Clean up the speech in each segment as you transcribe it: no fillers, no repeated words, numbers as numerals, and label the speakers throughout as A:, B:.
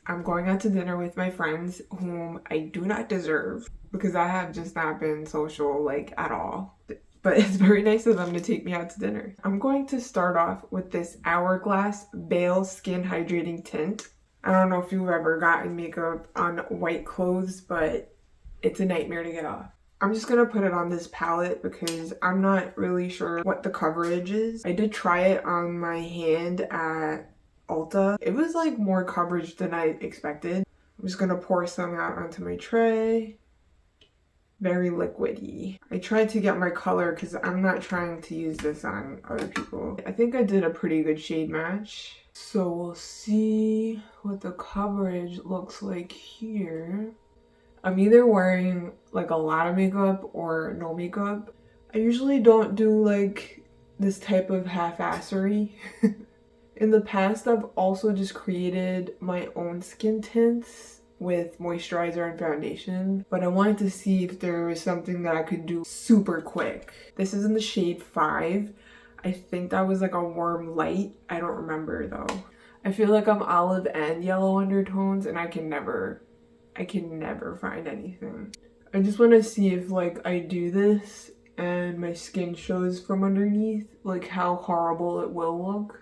A: I'm going out to dinner with my friends whom I do not deserve because I have just not been social like at all. But it's very nice of them to take me out to dinner. I'm going to start off with this Hourglass Veil Skin Hydrating Tint. I don't know if you've ever gotten makeup on white clothes, but it's a nightmare to get off. I'm just gonna put it on this palette because I'm not really sure what the coverage is. I did try it on my hand at Ulta. It was like more coverage than I expected. I'm just gonna pour some out onto my tray. Very liquidy. I tried to get my color because I'm not trying to use this on other people. I think I did a pretty good shade match. So we'll see what the coverage looks like here. I'm either wearing like a lot of makeup or no makeup. I usually don't do like this type of half-assery. In the past, I've also just created my own skin tints with moisturizer and foundation, but I wanted to see if there was something that I could do super quick. This is in the shade 5. I think that was like a warm light. I don't remember though. I feel like I'm olive and yellow undertones and I can never find anything. I just want to see if like I do this and my skin shows from underneath, like how horrible it will look.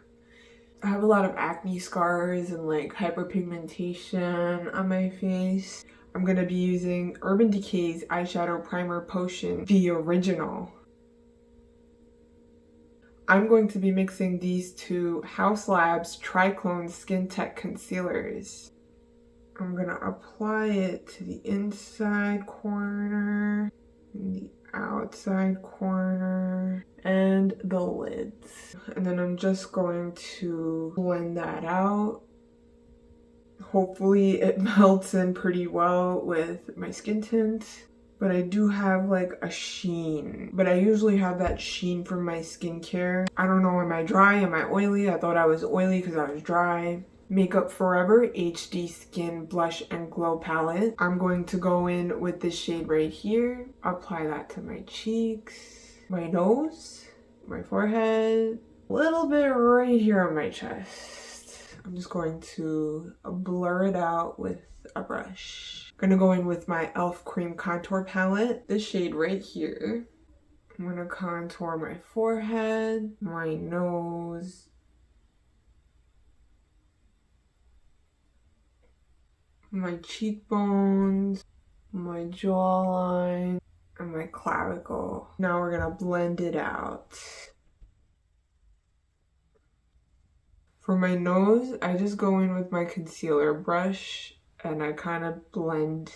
A: I have a lot of acne scars and like hyperpigmentation on my face. I'm gonna be using Urban Decay's Eyeshadow Primer Potion, the original. I'm going to be mixing these two House Labs Triclone Skin Tech Concealers. I'm gonna apply it to the inside corner, the outside corner, and the lids. And then I'm just going to blend that out. Hopefully it melts in pretty well with my skin tint. But I do have like a sheen. But I usually have that sheen from my skincare. I don't know, am I dry? Am I oily? I thought I was oily because I was dry. Makeup Forever HD Skin Blush and Glow Palette. I'm going to go in with this shade right here. Apply that to my cheeks, my nose, my forehead, a little bit right here on my chest. I'm just going to blur it out with a brush. I'm gonna go in with my e.l.f. Cream Contour Palette, this shade right here. I'm gonna contour my forehead, my nose, my cheekbones, my jawline, and my clavicle. Now we're gonna blend it out. For my nose, I just go in with my concealer brush and I kind of blend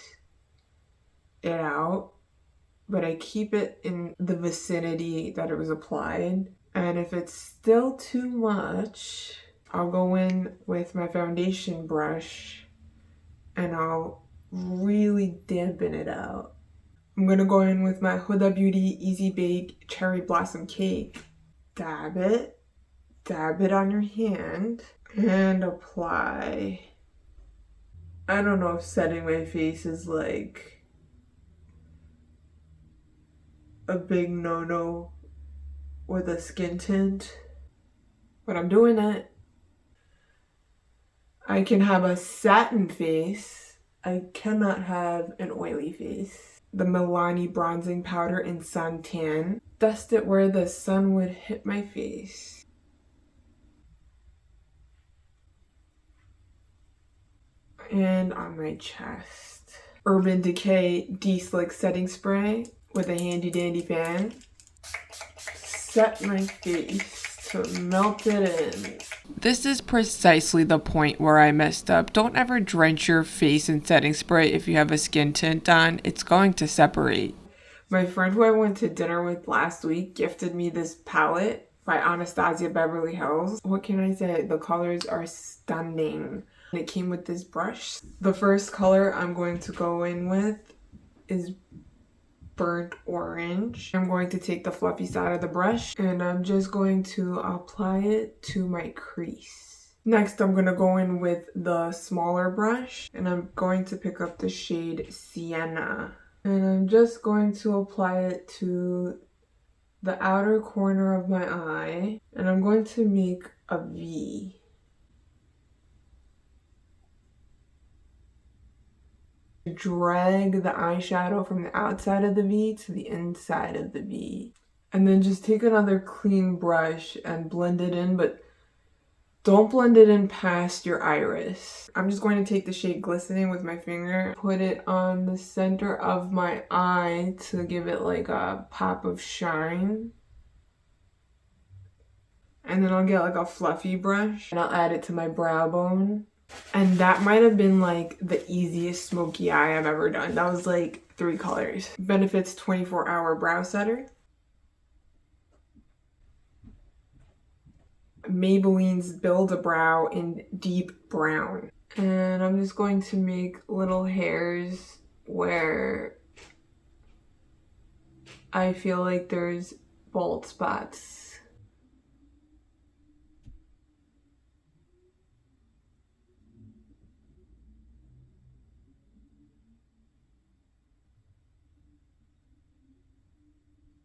A: it out, but I keep it in the vicinity that it was applied. And if it's still too much, I'll go in with my foundation brush and I'll really dampen it out. I'm gonna go in with my Huda Beauty Easy Bake Cherry Blossom Cake. Dab it on your hand, and apply. I don't know if setting my face is like a big no-no with a skin tint, but I'm doing it. I can have a satin face. I cannot have an oily face. The Milani Bronzing Powder in Suntan. Dust it where the sun would hit my face. And on my chest. Urban Decay De-Slick Setting Spray with a handy dandy fan. Set my face to melt it in. This is precisely the point where I messed up. Don't ever drench your face in setting spray if you have a skin tint on. It's going to separate. My friend who I went to dinner with last week gifted me this palette by Anastasia Beverly Hills. What can I say? The colors are stunning. It came with this brush. The first color I'm going to go in with is burnt orange. I'm going to take the fluffy side of the brush and I'm just going to apply it to my crease. Next, I'm going to go in with the smaller brush and I'm going to pick up the shade Sienna. And I'm just going to apply it to the outer corner of my eye. And I'm going to make a V. Drag the eyeshadow from the outside of the V to the inside of the V. And then just take another clean brush and blend it in, but don't blend it in past your iris. I'm just going to take the shade Glistening with my finger, put it on the center of my eye to give it like a pop of shine. And then I'll get like a fluffy brush and I'll add it to my brow bone. And that might have been like the easiest smoky eye I've ever done. That was like 3 colors. Benefit's 24-hour brow setter. Maybelline's Build a Brow in Deep Brown. And I'm just going to make little hairs where I feel like there's bald spots.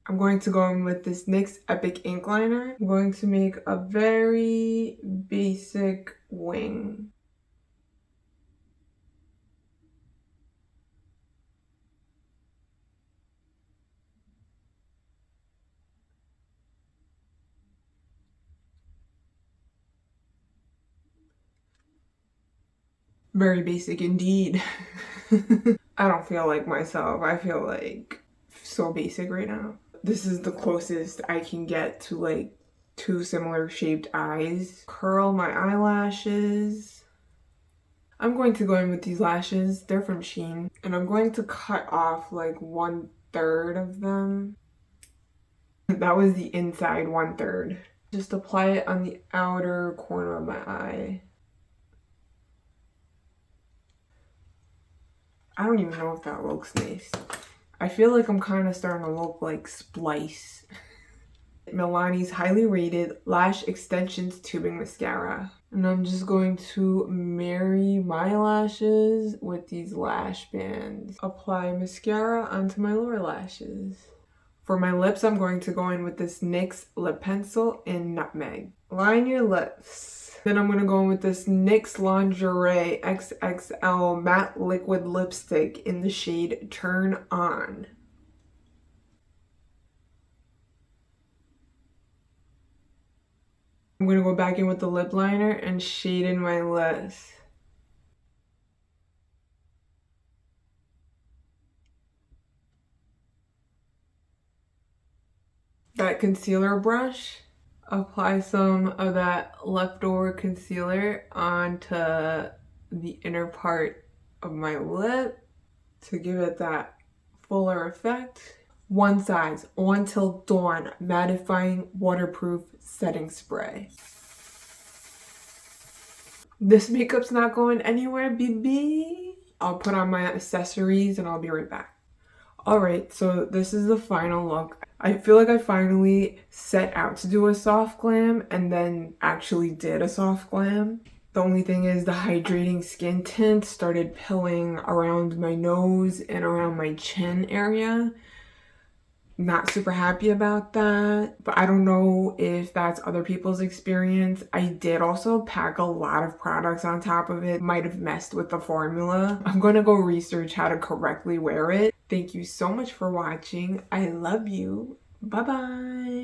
A: I'm going to go in with this NYX Epic Ink Liner. I'm going to make a very basic wing. Very basic indeed. I don't feel like myself. I feel like so basic right now. This is the closest I can get to like 2 similar shaped eyes. Curl my eyelashes. I'm going to go in with these lashes. They're from Shein. And I'm going to cut off like 1/3 of them. That was the inside 1/3. Just apply it on the outer corner of my eye. I don't even know if that looks nice. I feel like I'm kind of starting to look like Splice. Milani's highly rated Lash Extensions Tubing Mascara. And I'm just going to marry my lashes with these lash bands. Apply mascara onto my lower lashes. For my lips, I'm going to go in with this NYX lip pencil in Nutmeg. Line your lips. Then I'm going to go in with this NYX Lingerie XXL Matte Liquid Lipstick in the shade Turn On. I'm going to go back in with the lip liner and shade in my lips. That concealer brush, apply some of that leftover concealer onto the inner part of my lip to give it that fuller effect. One Size On Till Dawn Mattifying Waterproof Setting Spray. This makeup's not going anywhere, baby. I'll put on my accessories and I'll be right back. Alright, so this is the final look. I feel like I finally set out to do a soft glam and then actually did a soft glam. The only thing is the Hydrating Skin Tint started pilling around my nose and around my chin area. Not super happy about that, but I don't know if that's other people's experience. I did also pack a lot of products on top of it. Might have messed with the formula. I'm gonna go research how to correctly wear it. Thank you so much for watching. I love you. Bye-bye.